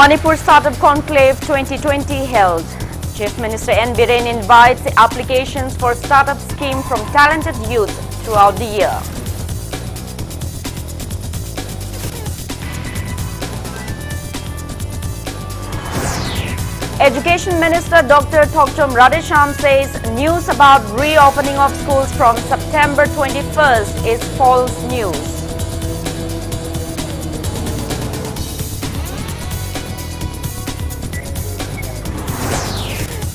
Manipur Startup Conclave 2020 held. Chief Minister N. Biren invites applications for startup scheme from talented youth throughout the year. Education Minister Dr. Thokchom Radhesham says news about reopening of schools from September 21st is false news.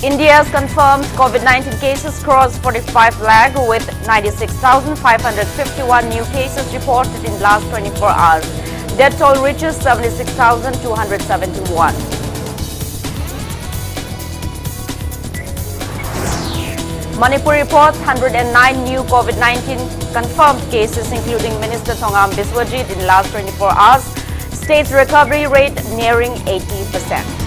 India's confirmed COVID-19 cases crossed 45 lakh with 96,551 new cases reported in last 24 hours. Death toll reaches 76,271. Manipur reports 109 new COVID-19 confirmed cases, including Minister Thongam Biswajit in last 24 hours. State's recovery rate nearing 80%.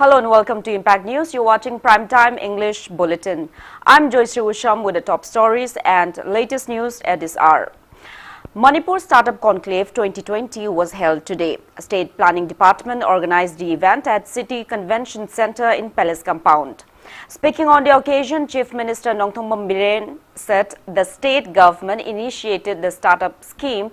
Hello and welcome to Impact News. You're watching Primetime English Bulletin. I'm Joyshree Usham with the top stories and latest news at this hour. Manipur Startup Conclave 2020 was held today. State Planning Department organized the event at City Convention Center in Palace Compound. Speaking on the occasion, Chief Minister Nongthongpam Biren said the state government initiated the startup scheme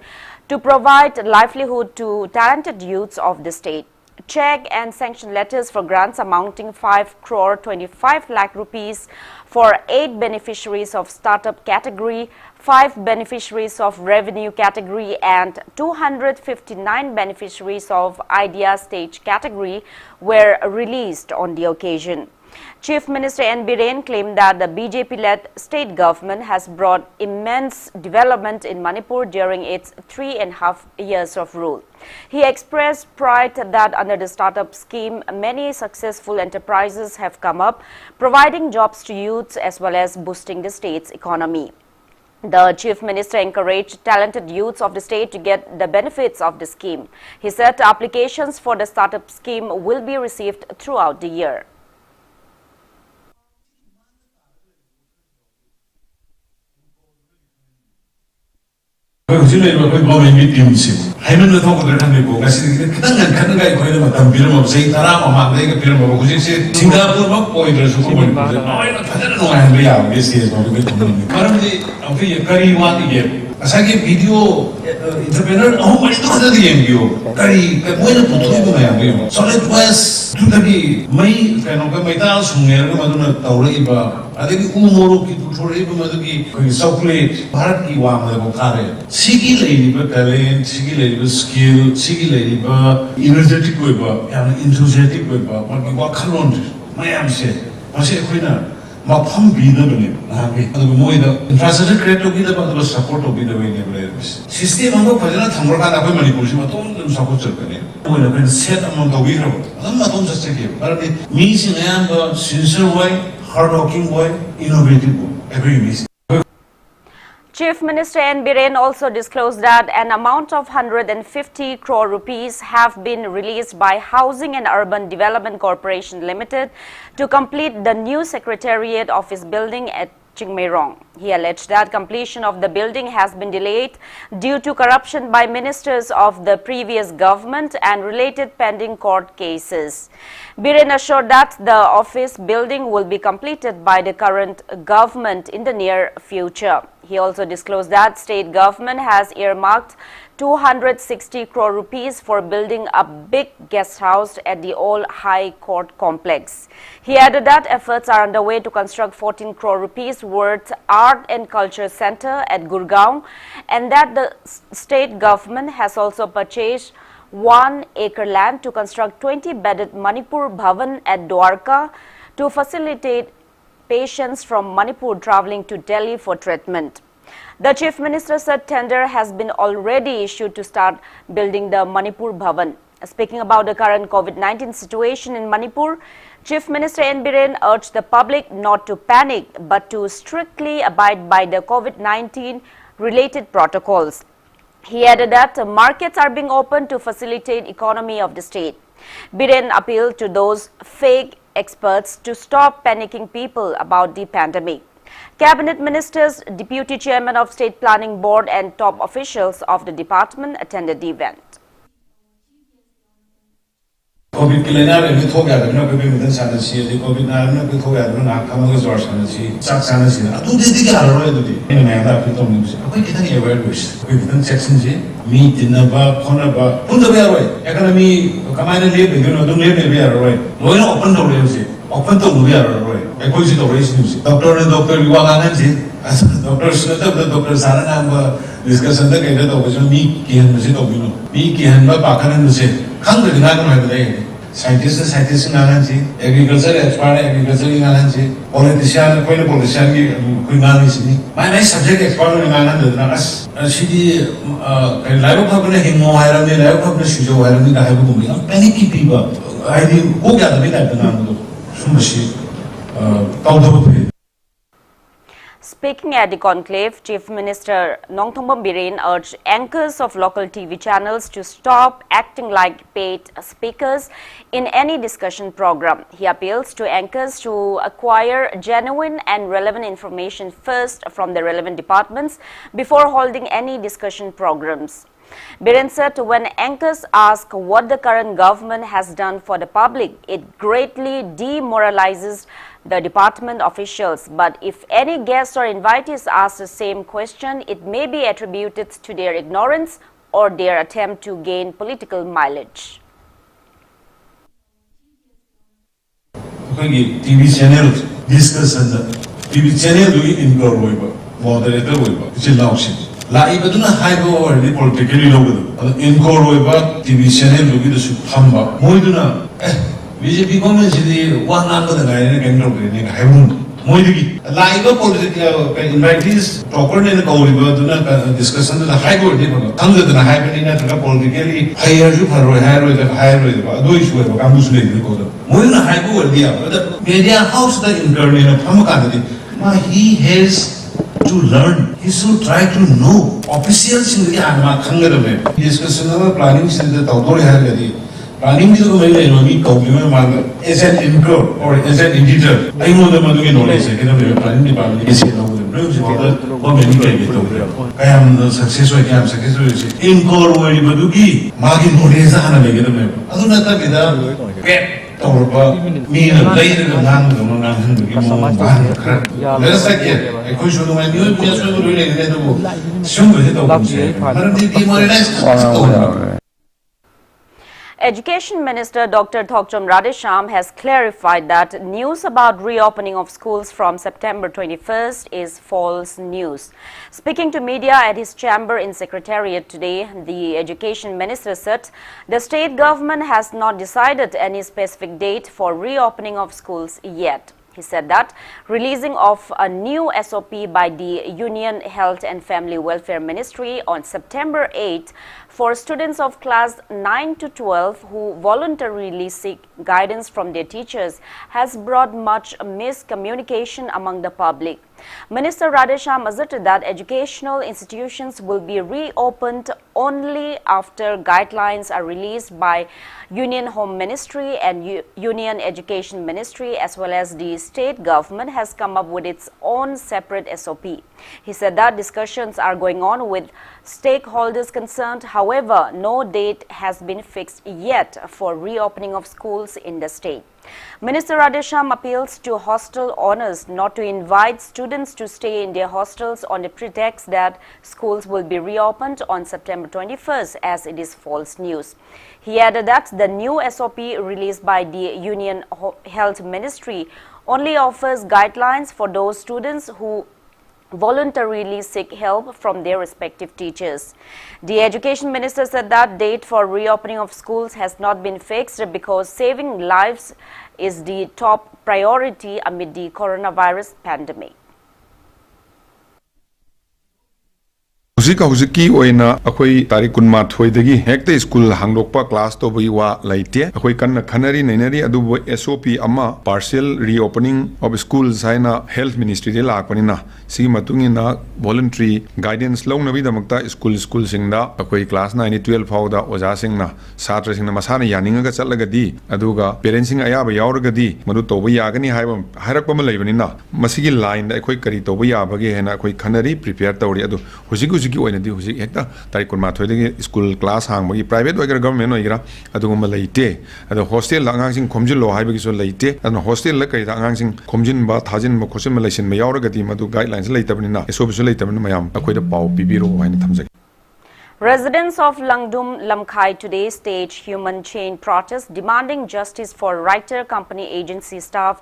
to provide livelihood to talented youths of the state. Check and sanction letters for grants amounting 5 crore 25 lakh rupees for 8 beneficiaries of startup category, 5 beneficiaries of revenue category and 259 beneficiaries of idea stage category were released on the occasion. Chief Minister N. Biren claimed that the BJP-led state government has brought immense development in Manipur during its 3.5 years of rule. He expressed pride that under the startup scheme, many successful enterprises have come up, providing jobs to youths as well as boosting the state's economy. The Chief Minister encouraged talented youths of the state to get the benefits of the scheme. He said applications for the startup scheme will be received throughout the year. government teams hamen na thok der thang ko kasi kitang kan ga ko na matam biram ab sei tara ma ma de biram ab kuji se Singapore ma point der su ko ma no na thadar no han bi ya this is no be karam ji abhi kari wa ye asagi video entrepreneur ahu mari to khada di ngio kari ka moi na puthoi ba ya ngio solid was tu tadi mai ka no ka mai ta sungner ka maduna tawrai ba adagi umoro ki puthoi ba madagi ko chocolate bharat ki wa ma ko khare sigi lady ba talent sigi lady ba skill sigi lady ba energetic ko ba ya enthusiastic ko ba ma ki wa khalon mayam se ase khoina ma pham bi na bane na ke adu moi da infrastructure create to bi da ba support to bi da we ne system ang phajana thamra ka da ko Manipur si ma ton support chal kane moi na set among the we ro adam ma ton just ke but me si na am sincere way hardworking way innovative way every me. Chief Minister N. Biren also disclosed that an amount of 150 crore rupees have been released by Housing and Urban Development Corporation Limited to complete the new Secretariat Office building at Chingmeirong. He alleged that completion of the building has been delayed due to corruption by ministers of the previous government and related pending court cases. Biren assured that the office building will be completed by the current government in the near future. He also disclosed that state government has earmarked 260 crore rupees for building a big guest house at the old High Court complex. He added that efforts are underway to construct 14 crore rupees worth Art and Culture Center at Gurgaon and that the state government has also purchased 1 acre land to construct 20-bedded Manipur Bhavan at Dwarka to facilitate patients from Manipur traveling to Delhi for treatment. The Chief Minister said tender has been already issued to start building the Manipur Bhavan. Speaking about the current COVID-19 situation in Manipur, Chief Minister N. Biren urged the public not to panic but to strictly abide by the COVID-19 related protocols. He added that markets are being opened to facilitate economy of the state. Biren appealed to those fake experts to stop panicking people about the pandemic. Cabinet ministers, deputy chairman of State Planning Board and top officials of the department attended the event. COVID ke lena re thok ya da na pe midan sana si de COVID na pe thok ya da na ka ma ga sana si chak sana si adu de de ga ro de ni na da pe to ni si ko ki thani aware wish ko midan section ji mi dinna ba khona ba pun da ba ro economy kamai ne le be no du le be ya ro lo no open do le si open to mu ya ro e ko si to re si doctor ne doctor wi wa ga si doctor se ta doctor sara na ba discussion da ke da to mi ki han si to bi no mi ki han ba pa kan ne se khang de na ko ha de scientist ngalan si agriculture expert agriculture ngalan si politician ki koi ngalan si mai subject expert ngalan de na as si live khab ne hingo hairam ne live khab ne sujo hairam ne da ha bu mi panic ki pi ba ai di ko kya da me da na do sum si taw da bu. Speaking at the conclave, Chief Minister Nongthongpam Biren urged anchors of local TV channels to stop acting like paid speakers in any discussion program. He appeals to anchors to acquire genuine and relevant information first from the relevant departments before holding any discussion programs. Biren said when anchors ask what the current government has done for the public, it greatly demoralizes the department officials. But if any guest or invitees ask the same question, it may be attributed to their ignorance or their attempt to gain political mileage. TV channel discussion TV channel do indoor moderator Lai but na high over the politically low indoor TV channel do the Hamba Moiduna BJP government is one number the guy in the Hamun Moidi Lai political invitees proper in the Koliba do not discussion the high board under the happening at the politically higher you higher do issue of Amusli Moina high board the media house the internal of Hamakadi he has to learn. He should try to know. Officials in the Anma Kangarame. Discussion of planning since the Tautori Hagadi. Planning is the compliment as an anchor or as an editor. I know the Madu knowledge, planning department is for many I am successful, I am successful. In core where Maduki, Magin Modesa and a negative. Adunata Vida, Torba, me and later the land of let us like it. I could show my new just related to some Education Minister Dr. Thokcham Radhesham has clarified that news about reopening of schools from September 21st is false news. Speaking to media at his chamber in Secretariat today, the Education Minister said the state government has not decided any specific date for reopening of schools yet. He said that releasing of a new SOP by the Union Health and Family Welfare Ministry on September 8 for students of class 9 to 12 who voluntarily seek guidance from their teachers has brought much miscommunication among the public. Minister Radhesham asserted that educational institutions will be reopened only after guidelines are released by Union Home Ministry and Union Education Ministry, as well as the state government has come up with its own separate SOP. He said that discussions are going on with stakeholders concerned. However, no date has been fixed yet for reopening of schools in the state. Minister Radhesham appeals to hostel owners not to invite students to stay in their hostels on the pretext that schools will be reopened on September 21st, as it is false news. He added that the new SOP released by the Union Health Ministry only offers guidelines for those students who voluntarily seek help from their respective teachers. The Education Minister said that date for reopening of schools has not been fixed because saving lives is the top priority amid the coronavirus pandemic. Huziki oina akoi tarik kunma thoidagi hekte school hanglokpa class to buiwa laite akoi kanna khanari nainari adubo SOP ama partial reopening of schools haina health ministry de lakpanina sigi matungina voluntary guidance longnabi damakta school singda akoi class 9 12 fauda oja singna satra singna masana yaninga chatlagadi aduga parents sing ayaba yauragadi madu tobu yagani hairakpa ma leibanina masigi line da akoi kari tobu yabage hena akoi khanari prepare tawri adu huziki oina di huziki hekta tarik kunma thoidagi school class hangbagi private oigra government oigra aduguma leite adu hostel langang sing khomjil lo haibagi so leite adu hostel la kai angang sing khomjin ba thajin ma khosin ma leisin ma yauragadi madu guidelines leitabnina esobisu leitabna mayam akoida pau pibiro haina thamjagi. Residents of Langdum Lamkhai today staged human chain protest demanding justice for writer company agency staff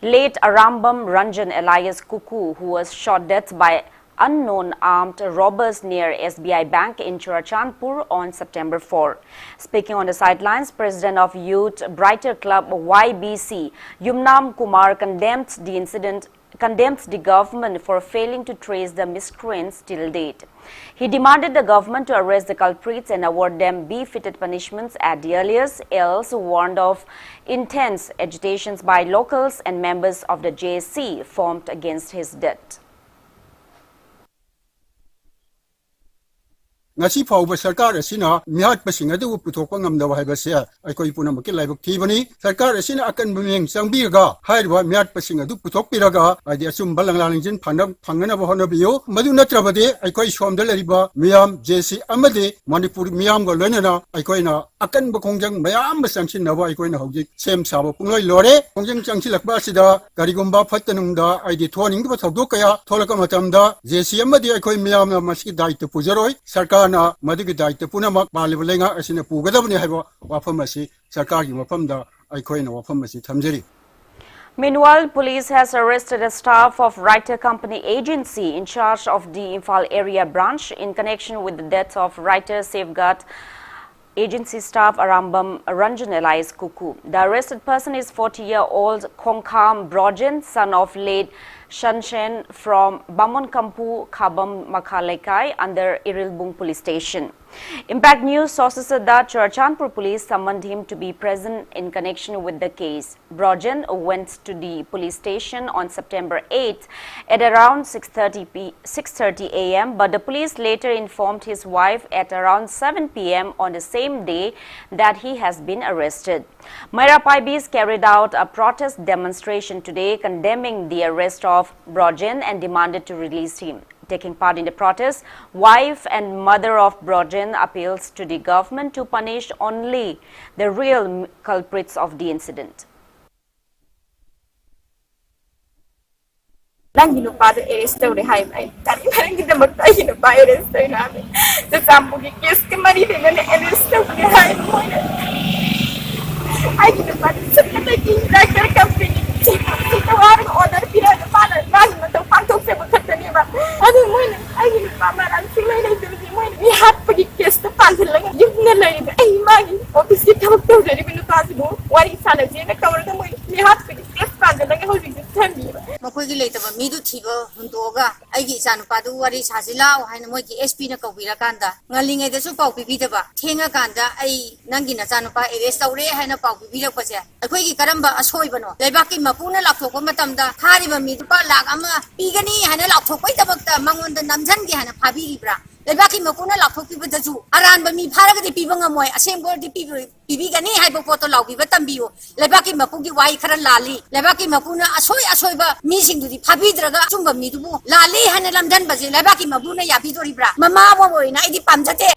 late Arambam Ranjan alias Kuku, who was shot dead by unknown armed robbers near SBI Bank in Churachandpur on September 4. Speaking on the sidelines, President of Youth Brighter Club YBC, Yumnam Kumar condemned the government for failing to trace the miscreants till date. He demanded the government to arrest the culprits and award them befitted punishments at the earliest, else warned of intense agitations by locals and members of the JSC formed against his death. ngasi phawba sarkar asina mihat pasing adu puthokpa ngamdawa haibase aikoi punamaki laibok thibani sarkar asina akan bumeng changbiraga hairwa mihat pasing adu puthokpiraga adi asum balanglangjin phangana bahona biyo madu natrabade aikoi somda lariba miyam jesi amade manipur miyam go loinana aikoina akan bakongjang mayam basangsin nawa aikoina hojik sem sabo pungloi lore kongjang changsilakba asida garigumba phattanungda aidi thoning ba thogdo kaya tholaka matamda jesi amade aikoi miyam na masiki daittu pujaroi sarkar na madigi daite punamak balibulenga asina pugadabni haibo wafamasi sarkargi wafamda aikoina wafamasi thamjari. Meanwhile, police has arrested a staff of writer company agency in charge of the Imphal area branch in connection with the death of writer safeguard agency staff Arambam Ranjan alias Kuku. The arrested person is 40-year-old Kongkham Brojen, son of late Shanshen from Bamonkampu, Khabam Makhalekai under Irilbung police station. Impact News sources said that Churachandpur police summoned him to be present in connection with the case. Brojen went to the police station on September 8 at around 6:30 a.m. but the police later informed his wife at around 7 p.m. on the same day that he has been arrested. Maira Paibis carried out a protest demonstration today condemning the arrest of Brojen and demanded to release him. Taking part in the protest, wife and mother of Brojen appeals to the government to punish only the real culprits of the incident. Makogi leitaba midu thiba hundoga aigi chanupadu wari sajilao haina moigi SP na kawira kanda ngalinge desu pau pibidaba thenga kanda ai nangi na chanupa arrest tawre haina pau pibira pase akoigi karamba asoibano leibaki mapuna lakhokpa matamda thariba midu pa lak ama pigani haina lakhokpai tabakta mangonda namjangi haina phabiribra leibaki mapuna lakhokpibadaju aranba mi pharagadi pibangamoi asembodi pibigani haibo poto lawbiba tambiyo leibaki mapugi wai khara lali leibaki mapuna asoiba mi singdudi phabidраga chumba midubu lali hana lamdan baje leibaki mapuna yabidoribra mama boina idi pamjate.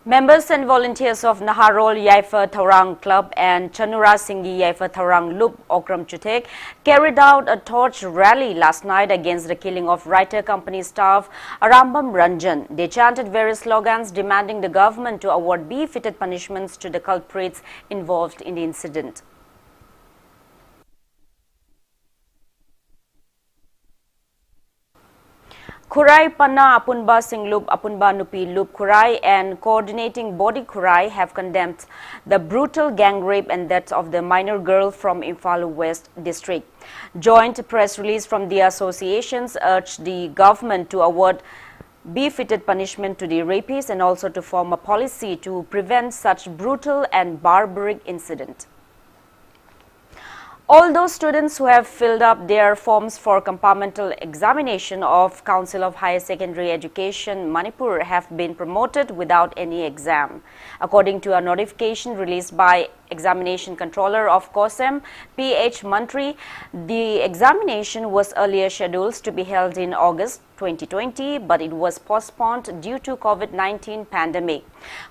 Members and volunteers of Naharol Yaifa Thaurang Club and Chanura Singhi Yaifa Thaurang Lup Okram Chutek carried out a torch rally last night against the killing of writer company staff Arambam Ranjan. They chanted various slogans demanding the government to award befitted punishments to the culprits involved in the incident. Khurai Panna Apunba Singlup Apunba Nupi Lup Khurai and coordinating body Khurai have condemned the brutal gang rape and death of the minor girl from Imphal West district. Joint press release from the associations urged the government to award befitted punishment to the rapists and also to form a policy to prevent such brutal and barbaric incident. All those students who have filled up their forms for compartmental examination of Council of Higher Secondary Education Manipur have been promoted without any exam. According to a notification released by Examination Controller of COSEM, P.H. Mantri, the examination was earlier scheduled to be held in August 2020, but it was postponed due to COVID-19 pandemic.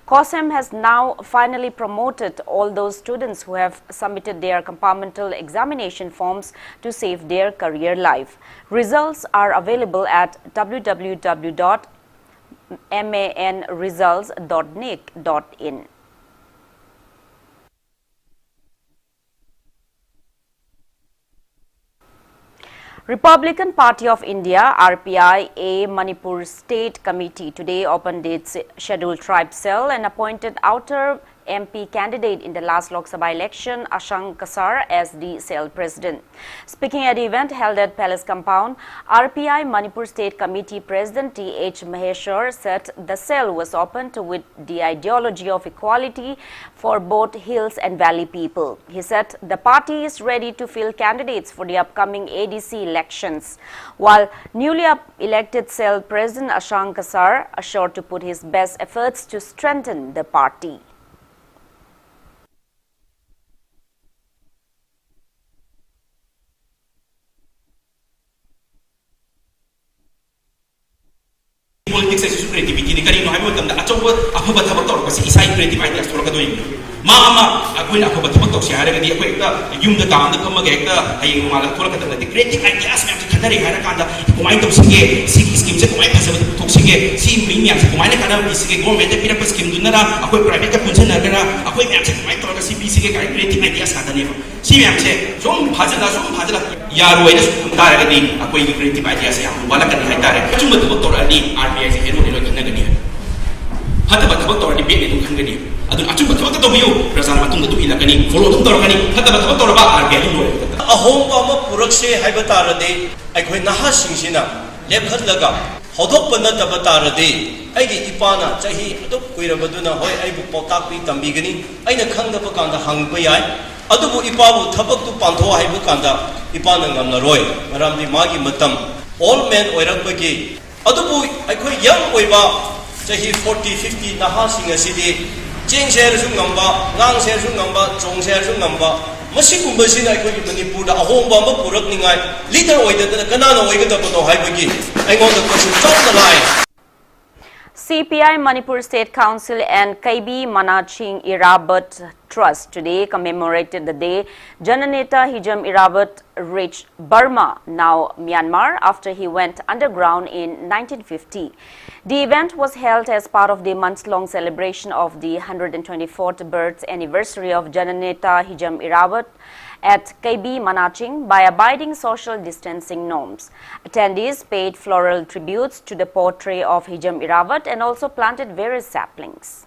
COSEM has now finally promoted all those students who have submitted their compartmental examination forms to save their career life. Results are available at www.manresults.nic.in. Republican Party of India (RPI) A Manipur State Committee today opened its scheduled tribe cell and appointed outer MP candidate in the last Lok Sabha election, Usham as the cell president. Speaking at the event held at Palace Compound, RPI Manipur State Committee President T.H. Maheshwar said the cell was opened with the ideology of equality for both hills and valley people. He said the party is ready to field candidates for the upcoming ADC elections, while newly elected cell president Usham assured to put his best efforts to strengthen the party. Politics is creativity. The Karino have done the Achoba, Apabato, Isai creative ideas for doing. Mama, I will Apabato, Shari, the Equator, Yum the Town, the Comagata, I will the creative ideas to Canary Harakanda, Command of Sige, Siki schemes, Command of Toxige, See Minions, Command of Sige, Government, the Pirapa scheme, Dunara, a quick private Punzana, a quick answer, my talk, CPC, creative ideas at the name. See, I'm saying, some Pazana, Yaro, directly, a quick creative ideas, Walakan Hatare, Chumato, RBI, Hero, Nagania. Hatabator, the baby to Hungary. I don't know to you, President Matunga to Ilakani, follow to Torkani, Hatabator about RBI. A home of Puraxe Hibatara day, I quit Nahashina, Lephatlaga, Hodopana Tabatara day, Agi Ipana, Jahi, Quirabaduna, Hoy, Ibu Potaki, Tambigani, Aina Kanda Bakanda Hangbayai, Adubu Ipabu, Tabak to Panto, Ibukanda, Ipanangam Naroy, Maramdi Magi Matam, all men were up again. Adubu, I quit young Weba, Jahi 40, 50, Nahasing a city, Jing shares number, Lang shares number, Chong shares number, Masikumbasin, I quit Manipur, a home bomb of Purakningai, little way that the Kanana waited up on Haibagi. I want the question top the line. CPI Manipur State Council and KB Manaching Irabat Trust today commemorated the day Jananeta Hijam Irabat reached Burma, now Myanmar, after he went underground in 1950. The event was held as part of the months-long celebration of the 124th birth anniversary of Jananeta Hijam Irabat at KB Manaching by abiding social distancing norms. Attendees paid floral tributes to the portrait of Hijam Irabat and also planted various saplings.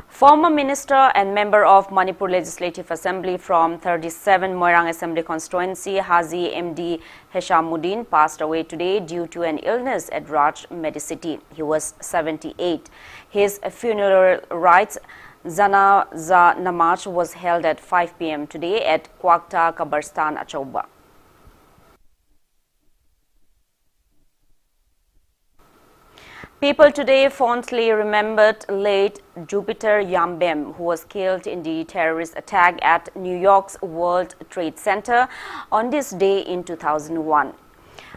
Former Minister and member of Manipur Legislative Assembly from 37 Moirang Assembly constituency, Haji MD Heshamuddin, passed away today due to an illness at Raj Medicity. He was 78. His funeral rites, Janaza Namaz, was held at 5 p.m. today at Kwakta Kabarstan, Achauba. People today fondly remembered late Jupiter Yambem, who was killed in the terrorist attack at New York's World Trade Center on this day in 2001.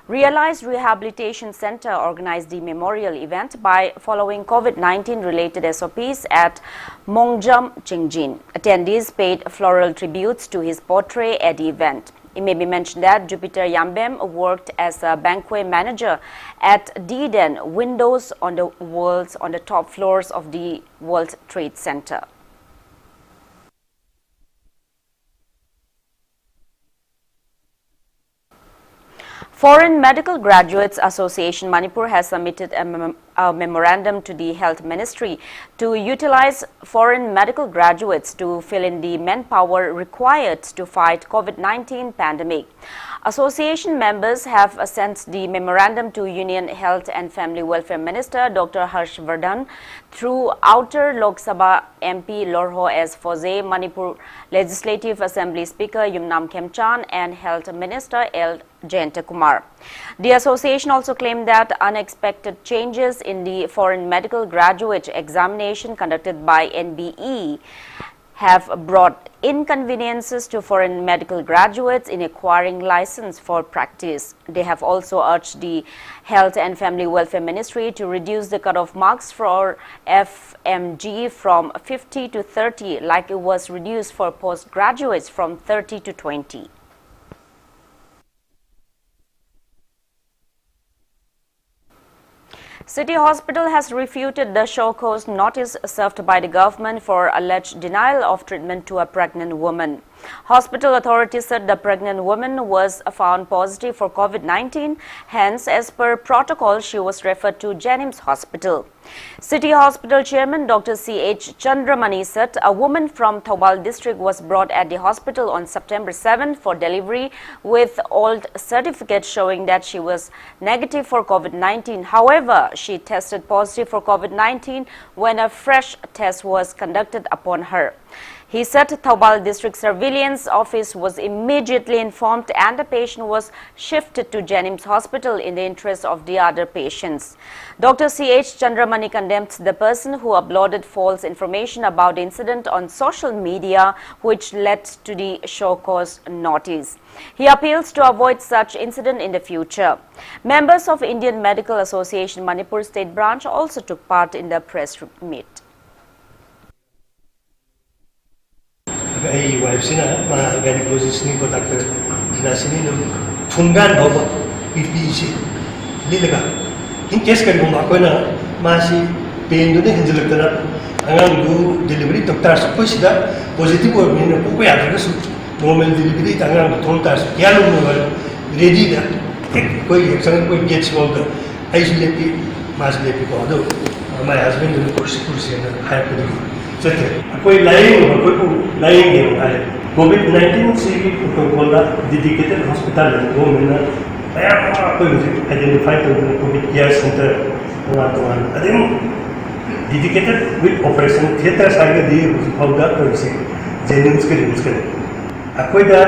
Realized Rehabilitation Center organized the memorial event by following COVID-19 related SOPs at Mongjam, Chingjin. Attendees paid floral tributes to his portrait at the event. It may be mentioned that Jupiter Yambem worked as a banquet manager at D-Den windows on the top floors of the World Trade Center. Foreign Medical Graduates Association Manipur has submitted a memorandum to the Health Ministry to utilize foreign medical graduates to fill in the manpower required to fight COVID-19 pandemic. Association members have sent the memorandum to Union Health and Family Welfare Minister Dr. Harshvardhan through Outer Lok Sabha MP Lorho S. Foze, Manipur Legislative Assembly Speaker Yumnam Khemchan and Health Minister L. Jayanta Kumar. The association also claimed that unexpected changes in the foreign medical graduate examination conducted by NBE have brought inconveniences to foreign medical graduates in acquiring license for practice. They have also urged the Health and Family Welfare Ministry to reduce the cutoff marks for FMG from 50 to 30, like it was reduced for postgraduates from 30 to 20. City Hospital has refuted the show cause notice served by the government for alleged denial of treatment to a pregnant woman. Hospital authorities said the pregnant woman was found positive for COVID-19. Hence, as per protocol, she was referred to Jennings Hospital. City Hospital Chairman Dr. C.H. Chandramani said a woman from Thobal district was brought at the hospital on September 7 for delivery with old certificate showing that she was negative for COVID-19. However, she tested positive for COVID-19 when a fresh test was conducted upon her. He said Thobal District Surveillance Office was immediately informed and the patient was shifted to Jennings Hospital in the interest of the other patients. Dr. C.H. Chandramani condemned the person who uploaded false information about the incident on social media, which led to the show cause notice. He appeals to avoid such incident in the future. Members of Indian Medical Association Manipur State Branch also took part in the press meet. I wife sina ma gynecologist ni ko doctor na sini no thungan bhawa PPC lilaga in case kari mo ko na ma si pain do ne hanjil kana angang du delivery doctor ko sida positive or min ko ya daga su normal delivery tangang thon ta ya lo mo ready da ko exam ko get small da ai si lepi ma si lepi ko do my husband do kursi na hire ko कोई line है कोविड-19 से protocol का dedicated hospital है वो मैंने कोई identify कर covid care centre तो dedicated with operation theatre side दी होगा तो इसे जेनिम्स के यूज करें कोई दा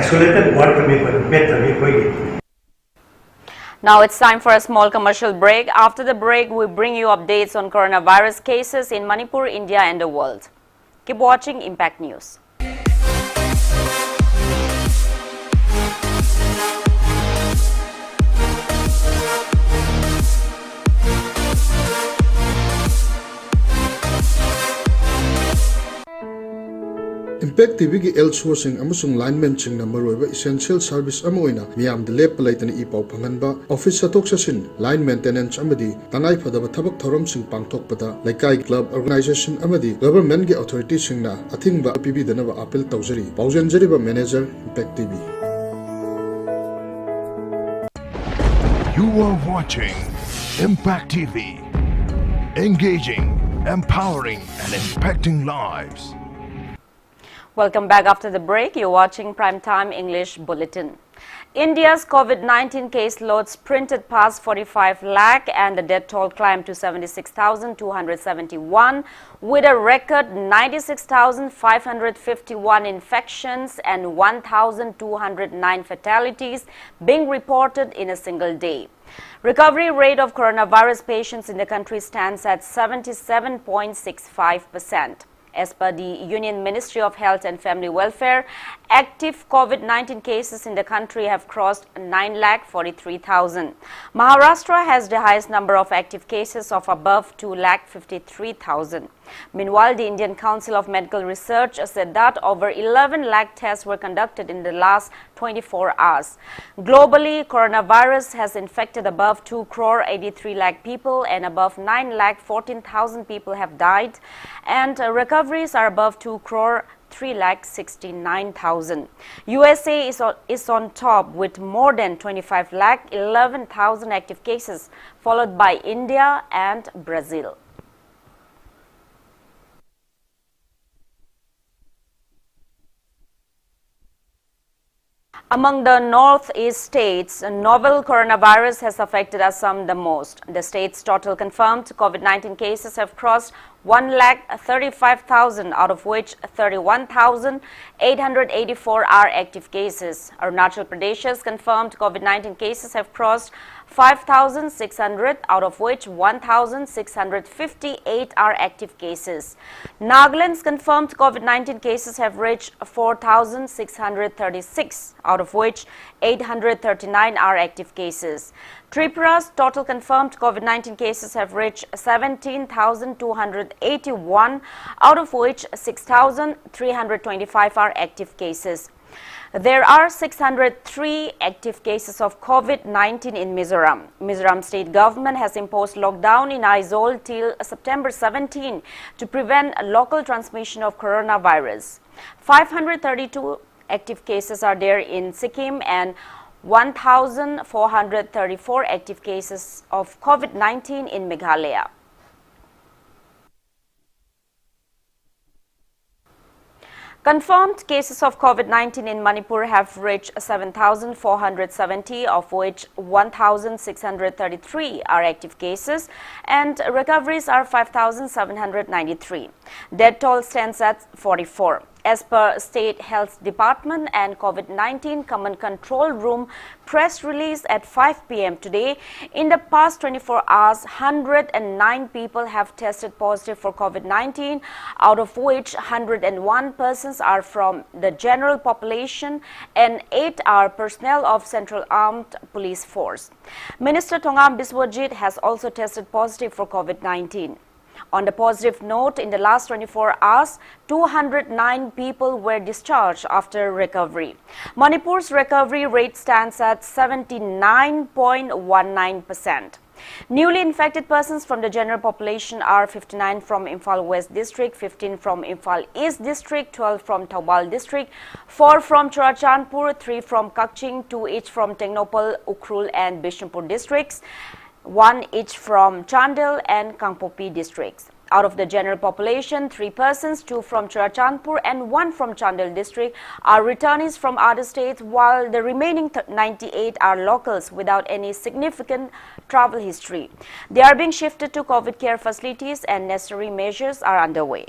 आइसोलेटेड वार्ड में बेड में कोई. Now it's time for a small commercial break. After the break, we bring you updates on coronavirus cases in Manipur, India and the world. Keep watching Impact News. Impact TV ki outsourcing amusung lineman chingna maroiba essential service amoina miyam de lep palaitani ipau phanganba office satok sasin line maintenance amadi tangai phadaba thabak thorom sing pangthokpada laikai club organization amadi government ge authority singna athingba PB danaba appeal tawjari paujanjariba manager Impact TV. You are watching Impact TV, engaging, empowering and impacting lives. Welcome back after the break. You're watching Primetime English Bulletin. India's COVID-19 case loads printed past 45 lakh and the death toll climbed to 76,271 with a record 96,551 infections and 1,209 fatalities being reported in a single day. Recovery rate of coronavirus patients in the country stands at 77.65%. As per the Union Ministry of Health and Family Welfare, active COVID-19 cases in the country have crossed 9,43,000. Maharashtra has the highest number of active cases of above 2,53,000. Meanwhile, the Indian Council of Medical Research said that over 11 lakh tests were conducted in the last 24 hours. Globally, coronavirus has infected above 2 crore 83 lakh people and above 9 lakh 14,000 people have died, and recoveries are above 2 crore 3 lakh 69,000. USA is on top with more than 25 lakh 11,000 active cases, followed by India and Brazil. Among the northeast states, novel coronavirus has affected Assam the most. The state's total confirmed COVID-19 cases have crossed 1,35,000, out of which 31,884 are active cases. Arunachal Pradesh's confirmed COVID-19 cases have crossed 5,600, out of which 1,658 are active cases. Nagaland's confirmed COVID-19 cases have reached 4,636, out of which 839 are active cases. Tripura's total confirmed COVID-19 cases have reached 17,281, out of which 6,325 are active cases. There are 603 active cases of COVID-19 in Mizoram. Mizoram state government has imposed lockdown in Aizawl till September 17 to prevent local transmission of coronavirus. 532 active cases are there in Sikkim and 1,434 active cases of COVID-19 in Meghalaya. Confirmed cases of COVID-19 in Manipur have reached 7,470, of which 1,633 are active cases, and recoveries are 5,793. Death toll stands at 44. As per State Health Department and COVID-19 Command Control Room press release at 5 p.m. today, in the past 24 hours, 109 people have tested positive for COVID-19, out of which 101 persons are from the general population and 8 are personnel of Central Armed Police Force. Minister Thongam Biswajit has also tested positive for COVID-19. On the positive note, in the last 24 hours, 209 people were discharged after recovery. Manipur's recovery rate stands at 79.19%. Newly infected persons from the general population are 59 from Imphal West District, 15 from Imphal East District, 12 from Taubal District, 4 from Churachandpur, 3 from Kakching, 2 each from Tengnopal, Ukhrul and Bishnupur districts, 1 each from Chandel and Kangpopi districts. Out of the general population, 3 persons, 2 from Churachandpur and 1 from Chandel district, are returnees from other states, while the remaining 98 are locals without any significant travel history. They are being shifted to COVID care facilities and necessary measures are underway.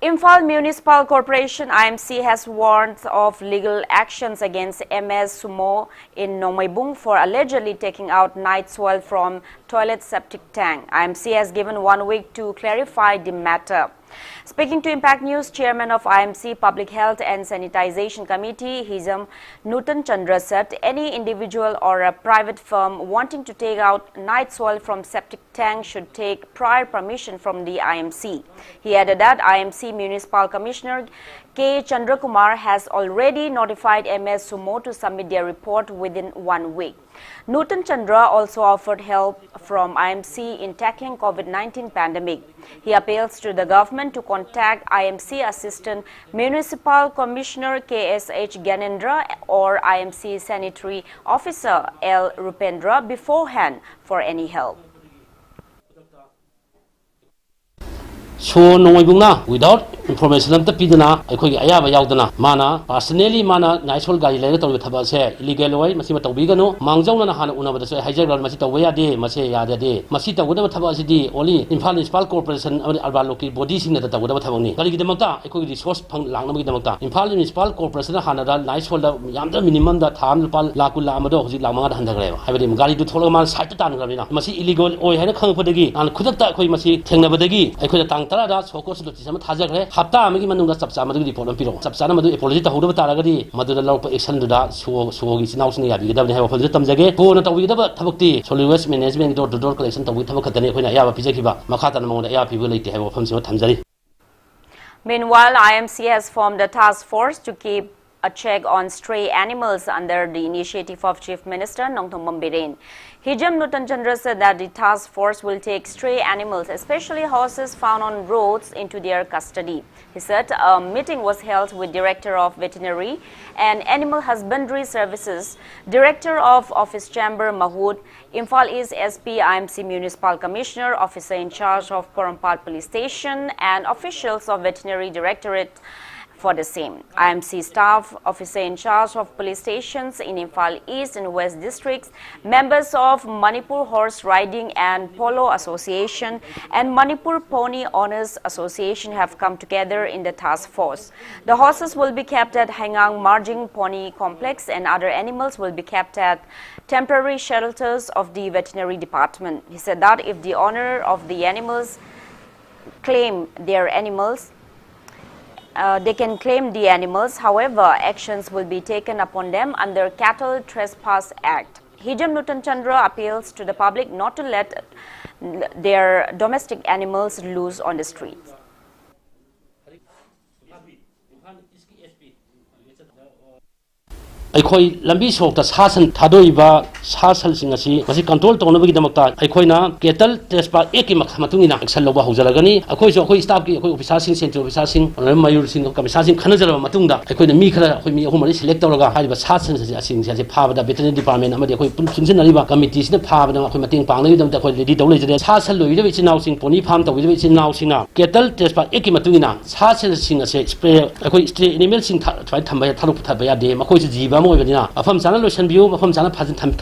Imphal Municipal Corporation IMC has warned of legal actions against MS Sumo in Nomaibung for allegedly taking out night soil from toilet septic tank. IMC has given 1 week to clarify the matter. Speaking to Impact News, Chairman of IMC Public Health and Sanitization Committee, Hizam Nutan Chandra said any individual or a private firm wanting to take out night soil from septic tank should take prior permission from the IMC. He added that IMC Municipal Commissioner K. Chandrakumar has already notified MS Sumo to submit their report within 1 week. Nutan Chandra also offered help from IMC in tackling COVID-19 pandemic. He appeals to the government to contact IMC Assistant Municipal Commissioner KSH Gyanendra or IMC Sanitary Officer L. Rupendra beforehand for any help. So Nomaibungna without information of the Pidana, I could Ayaba Yaudana, Mana, personally Mana, National Galileo with Tabase, illegal way, Masima Bigano, Mangzona Hana Una, Hajar, Masita Wea de, Masaya de, Masita, whatever Tabasidi, only in Municipal Corporation, Albaloki, bodies in the Tawatavani. Kaligidamata, I could resource Pang Langamidamata. In Municipal Corporation, Hanada, nice for the Yamda minimum that Hamlpal, Lakula Amado, Lamad and the Grave. I will Gali to Toloman, Satan Gravina, Masi illegal, or Hanakang Podagi, and Kudata Masi, Tenabadagi, I could have tarada soko su ti sama thajagre hapta amagi manunga chapcha madu report am piro chapcha na madu apology ta hodaba taragadi madu lawpa action du da so gi sinau sini yabi gadab ne ha phol tamjage ko na tawi da thabakti solid waste management door to door collection tawi thabak khatane khoina ya ba pijakiba makha tan mong da ya pibu leite ha phom sino thamjari. Meanwhile, IMC has formed a task force to keep a check on stray animals under the initiative of Chief Minister Nongthong Biren. Hijam Nutan Chandra said that the task force will take stray animals, especially horses found on roads, into their custody. He said a meeting was held with Director of Veterinary and Animal Husbandry Services, Director of Office Chamber Mahood, Imphal East SP IMC Municipal Commissioner, Officer in charge of Porampal Police Station and officials of Veterinary Directorate for the same. IMC staff, officer in charge of police stations in Imphal East and West districts, members of Manipur Horse Riding and Polo Association and Manipur Pony Owners Association have come together in the task force. The horses will be kept at Hangang Marjing Pony Complex and other animals will be kept at temporary shelters of the veterinary department. He said that if the owner of the animals claim their animals, they can claim the animals. However, actions will be taken upon them under Cattle Trespass Act. Hijam Nutan Chandra appeals to the public not to let their domestic animals loose on the streets. ꯑꯩꯈꯣꯏ ꯂꯝꯕꯤ ꯁꯣꯔꯣꯛꯇ ꯁꯥ ꯁꯟ ꯊꯥꯗꯣꯛꯏꯕ ꯁꯥ ꯁꯟꯁꯤꯡ ꯑꯁꯤ ꯃꯁꯤ control ꯇꯧꯅꯕꯒꯤꯗꯃꯛꯇ ꯑꯩꯈꯣꯏꯅ kettle ꯇ꯭ꯔꯦꯁꯄꯥꯁ ꯑꯦꯛꯀꯤ ꯃꯇꯨꯡꯏꯟꯅ ꯑꯦꯛꯁꯟ ꯂꯧꯕ ꯍꯧꯖꯔꯒꯅꯤ ꯑꯩꯈꯣꯏꯁꯨ ꯑꯩꯈꯣꯏ ꯁ꯭ꯇꯥꯐꯀꯤ ꯑꯩꯈꯣꯏ ꯑꯣꯐꯤꯁꯥꯔꯁꯤꯡ ꯁꯦꯟꯇ꯭ꯔꯦꯜ ꯑꯣꯐꯤꯁꯥꯔꯁꯤꯡ ꯑꯣꯅꯔꯦꯕꯜ ꯃꯌꯨꯔꯁꯤꯡ ꯀꯃꯤꯁꯅꯔꯁꯤꯡ ꯈꯟꯅꯖꯔꯕ ꯃꯇꯨꯡꯗ ꯑꯩꯈꯣꯏꯅ ꯃꯤ ꯈꯔ ꯑꯩꯈꯣꯏ ꯃꯤ 3-4 ꯁꯦꯂꯦꯛ ꯇꯧꯔꯒ ꯍꯥꯏꯔꯤꯕ ꯁꯥ ꯁꯟꯁꯤꯡ ꯑꯁꯤ ꯐꯥꯕꯗ ꯚꯦꯇꯔꯤꯅꯔꯤ ꯗꯤꯄꯥꯔꯠꯃꯦꯟꯠ ꯑꯃꯗꯤ ꯑꯩꯈꯣꯏ ꯄꯨꯟꯁꯤꯟꯅꯔꯤꯕ ꯀꯃꯤꯇꯤꯁꯤꯅ ꯐꯥꯕꯗ ꯑꯩꯈꯣꯏ ꯃꯇꯦꯡ ꯄꯥꯡꯅꯕꯒꯤꯗꯃꯛꯇ ꯑꯩꯈꯣꯏ ꯔꯦꯗꯤ ꯇꯧ ꯂꯩꯖꯔꯦ ꯁꯥ ꯁꯟ ꯂꯣꯏꯒꯗꯕ ꯏꯆꯤꯟ ꯏꯅꯥꯎꯁꯤꯡ ꯄꯣꯅꯤ ꯐꯥꯔꯝ ꯇꯧꯒꯗꯕ ꯏꯆꯤꯟ ꯏꯅꯥꯎꯁꯤꯡꯅ ꯀꯦꯇꯜ ꯇ꯭ꯔꯦꯁꯄꯥꯁ ꯑꯦꯛꯀꯤ ꯃꯇꯨꯡꯏꯟꯅ ꯁꯥ ꯁꯟꯁꯤꯡ ꯑꯁꯤ ꯁ꯭ꯄ꯭ꯔꯦ ꯑꯩꯈꯣꯏ ꯁ꯭ꯇ꯭ꯔꯦ ꯑꯦꯅꯤꯃꯦꯜꯁꯤꯡ ꯁꯨꯃꯥꯏꯅ ꯊꯥꯗꯣꯛꯄ ꯌꯥꯗꯦ ꯃꯈꯣꯏꯁꯨ ꯖꯤꯕ ꯑꯃ ꯑꯣꯏꯕꯅꯤꯅ ꯃꯐꯝ ꯆꯥꯅ ꯂꯣꯏꯁꯤꯟꯕꯤꯌꯨ ꯃꯐꯝ ꯆꯥꯅ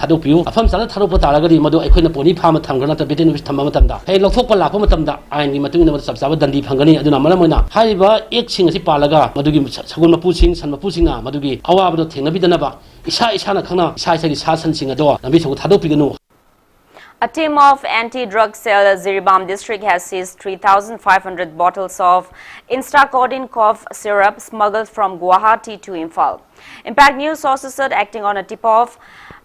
ꯊꯥꯗꯣꯛꯄꯤꯌꯨ ꯃꯐꯝ ꯆꯥꯅ ꯊꯥꯗꯣꯛꯄ ꯇꯥꯔꯒꯗꯤ ꯃꯗꯨ ꯑꯩꯈꯣꯏꯅ ꯄꯣꯅꯤ ꯐꯥꯔꯝ ꯊꯝꯈ꯭ꯔ ꯅꯠꯇ꯭ꯔꯒ ꯚꯦꯇꯔꯤꯅꯔꯤ ꯊꯝꯕ ꯃꯇꯝꯗ ꯍꯦꯛ ꯂꯧꯊꯣꯛꯄ ꯂꯥꯛꯄ ꯃꯇꯝꯗ ꯑꯥꯏꯟꯒꯤ ꯃꯇꯨꯡ ꯏꯟꯅ ꯆꯞ ꯆꯥꯕ ꯗꯟꯗꯤ ꯐꯪꯒꯅꯤ ꯑꯗꯨꯅ ꯃꯔꯝ ꯑꯣꯏꯅ ꯍꯥꯏꯔꯤꯕ ꯑꯦꯛꯁꯤꯡ ꯑꯁꯤ ꯄꯥꯜꯂꯒ ꯃꯗꯨꯒꯤ ꯁꯒꯣꯜ ꯃꯄꯨꯁꯤꯡ ꯁꯟ ꯃꯄꯨꯁꯤꯡꯅ ꯃꯗꯨꯒꯤ ꯑꯋꯥꯕꯗꯣ ꯊꯦꯡꯅꯕꯤꯗꯅꯕ ꯏꯁꯥꯅ ꯈꯪꯅ ꯏꯁꯥꯒꯤ ꯁꯥ ꯁꯟꯁꯤꯡ ꯑꯗꯣ ꯂꯝꯕꯤ ꯁꯣꯔꯣꯛꯇ ꯊꯥꯗꯣꯛꯄꯤꯒꯅꯨ. A team of anti-drug cell Ziribam district has seized 3,500 bottles of Instacodin cough syrup smuggled from Guwahati to Imphal. Impact News sources said acting on a tip-off,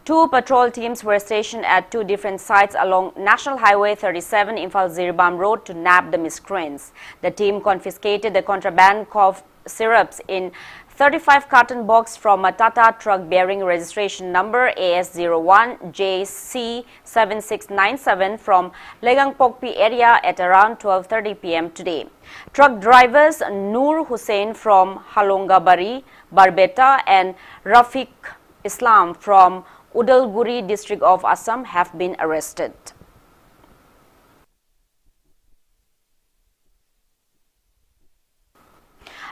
2 patrol teams were stationed at 2 different sites along National Highway 37 Imphal Ziribam Road to nab the miscreants. The team confiscated the contraband cough syrups in 35 carton box from a Tata truck bearing registration number AS01JC7697 from Legangpokpi area at around 12:30 p.m. today. Truck drivers Noor Hussain from Halongabari, Barbeta and Rafiq Islam from Udalguri district of Assam have been arrested.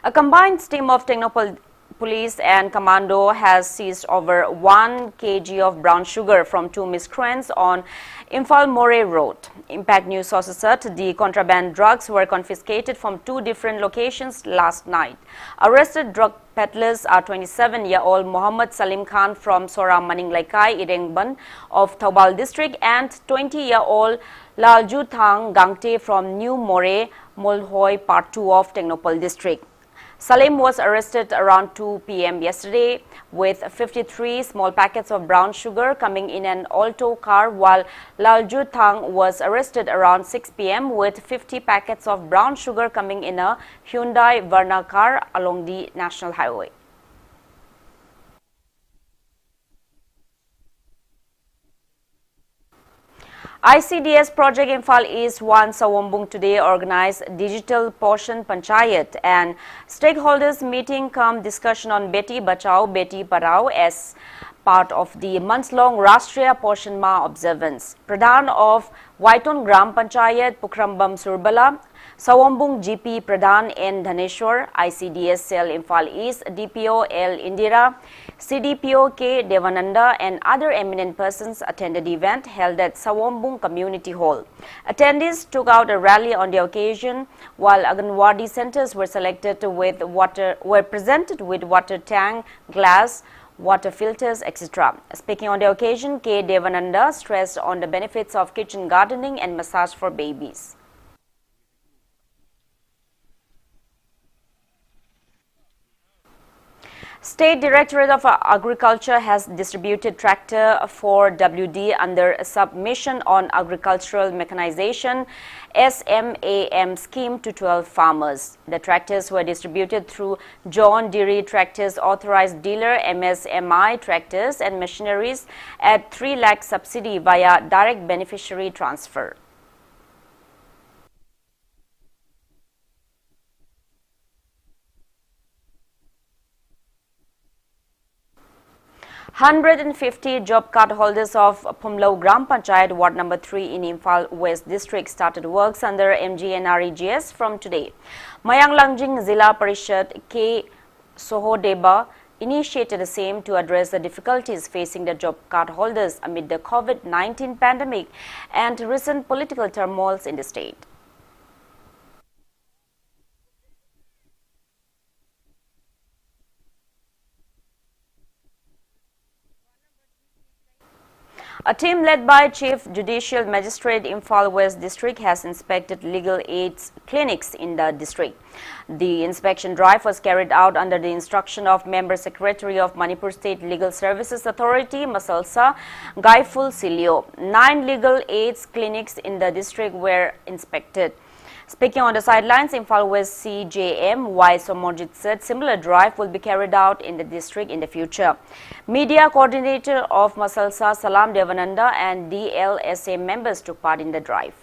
A combined team of Technopol Police and Commando has seized over 1 kg of brown sugar from 2 miscreants on Imphal More Road. Impact News sources said the contraband drugs were confiscated from 2 different locations last night. Arrested drug peddlers are 27-year-old Muhammad Salim Khan from Sora Maninglaikai, Irengban of Taubal district and 20-year-old Lalju Thang Gangte from New More, Molhoi, Part 2 of Technopol district. Salim was arrested around 2 p.m. yesterday with 53 small packets of brown sugar coming in an Alto car, while Lalju Thang was arrested around 6 p.m. with 50 packets of brown sugar coming in a Hyundai Verna car along the National Highway. ICDS Project Imphal East 1 Sawombung today organized Digital Portion Panchayat and stakeholders meeting cum discussion on Beti Bachao, Beti Padhao as part of the months-long Rashtriya Portion Ma observance. Pradhan of Waiton Gram Panchayat Pukrambam Surbala, Sawombung GP Pradhan N. Dhaneshwar, ICDS Cell Imphal East, DPO L. Indira, CDPO K. Devananda and other eminent persons attended the event held at Sawombung Community Hall. Attendees took out a rally on the occasion, while Anganwadi centers were presented with water tank, glass, water filters, etc. Speaking on the occasion, K. Devananda stressed on the benefits of kitchen gardening and massage for babies. State Directorate of Agriculture has distributed tractor for WD under Submission on Agricultural Mechanization SMAM scheme to 12 farmers. The tractors were distributed through John Deere Tractors Authorized Dealer MSMI Tractors and Machineries at 3 lakh subsidy via direct beneficiary transfer. $150 job card holders of Phumlo Gram Panchayat Ward number 3 in Imphal West District started works under MGNREGS from today. Mayang Langjing Zilla Parishad K. Sohodeba initiated the same to address the difficulties facing the job card holders amid the COVID-19 pandemic and recent political turmoils in the state. A team led by Chief Judicial Magistrate Imphal West District has inspected legal aid clinics in the district. The inspection drive was carried out under the instruction of Member Secretary of Manipur State Legal Services Authority, Masalsa Gaiful Silio. 9 legal aid clinics in the district were inspected. Speaking on the sidelines, Imphal West CJM Y. Somorjit said similar drive will be carried out in the district in the future. Media coordinator of Masalsa Salam Devananda and DLSA members took part in the drive.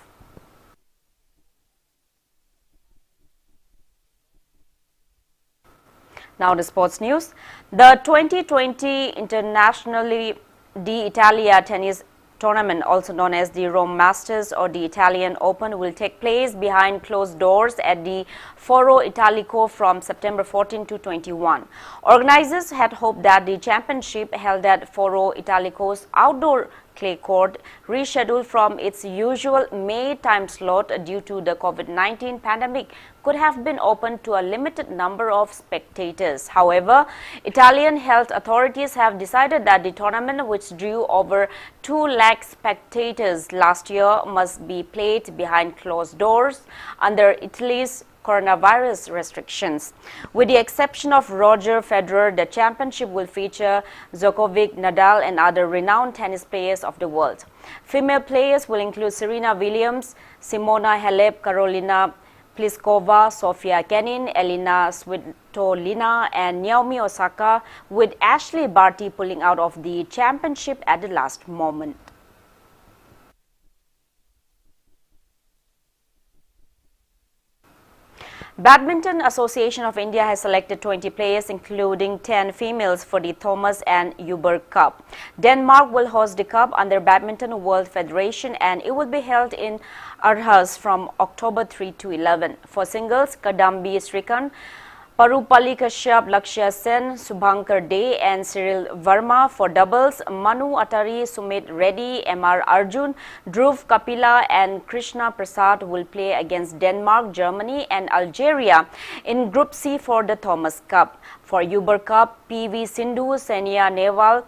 Now the sports news. The 2020 Internationally d'Italia Tennis Tournament, also known as the Rome Masters or the Italian Open, will take place behind closed doors at the Foro Italico from September 14 to 21. Organizers had hoped that the championship held at Foro Italico's outdoor clay court, rescheduled from its usual May time slot due to the COVID-19 pandemic, could have been open to a limited number of spectators. However, Italian health authorities have decided that the tournament, which drew over 2 lakh spectators last year, must be played behind closed doors under Italy's coronavirus restrictions. With the exception of Roger Federer, the championship will feature Djokovic, Nadal and other renowned tennis players of the world. Female players will include Serena Williams, Simona Halep, Carolina Pliskova, Sofia Kenin, Elina Svitolina and Naomi Osaka, with Ashley Barty pulling out of the championship at the last moment. Badminton Association of India has selected 20 players, including 10 females, for the Thomas and Uber Cup. Denmark will host the cup under Badminton World Federation, and it will be held in Aarhus from October 3 to 11. For singles, Kadambi Srikanth, Parupalli Kashyap, Lakshya Sen, Subhankar Dey and Cyril Verma. For doubles, Manu Atari, Sumit Reddy, M.R. Arjun, Dhruv Kapila and Krishna Prasad will play against Denmark, Germany and Algeria in Group C for the Thomas Cup. For Uber Cup, P.V. Sindhu, Senia Nehwal,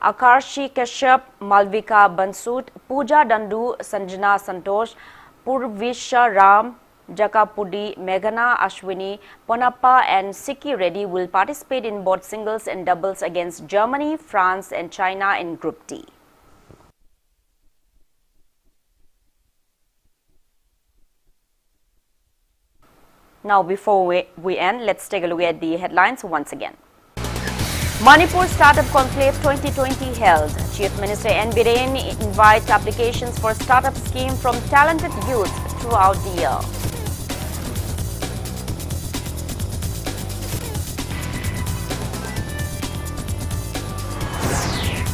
Akarshi Kashyap, Malvika Bansut, Pooja Dandu, Sanjana Santosh, Purvisha Ram, Jakapudi, Meghana, Ashwini, Ponappa and Siki Reddy will participate in both singles and doubles against Germany, France and China in Group D. Now before we end, let's take a look at the headlines once again. Manipur Startup Conclave 2020 held. Chief Minister N. Biren invites applications for startup scheme from talented youth throughout the year.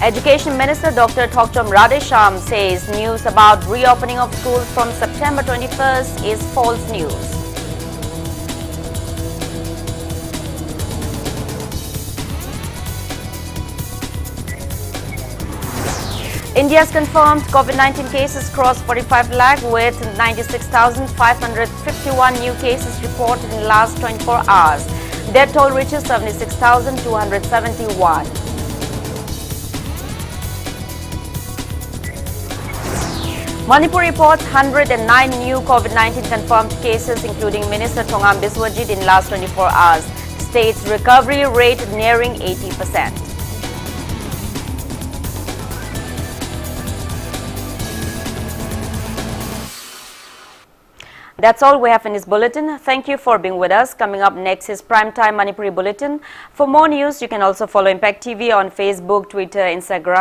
Education Minister Dr. Thokchom Radhesham says news about reopening of schools from September 21st is false news. India's confirmed COVID-19 cases crossed 45 lakh with 96,551 new cases reported in the last 24 hours. Death toll reaches 76,271. Manipur reports 109 new COVID-19 confirmed cases, including Minister Thongam Biswajit in last 24 hours. state's recovery rate nearing 80%. That's all we have in this bulletin. Thank you for being with us. Coming up next is Primetime Manipuri Bulletin. For more news, you can also follow Impact TV on Facebook, Twitter, Instagram.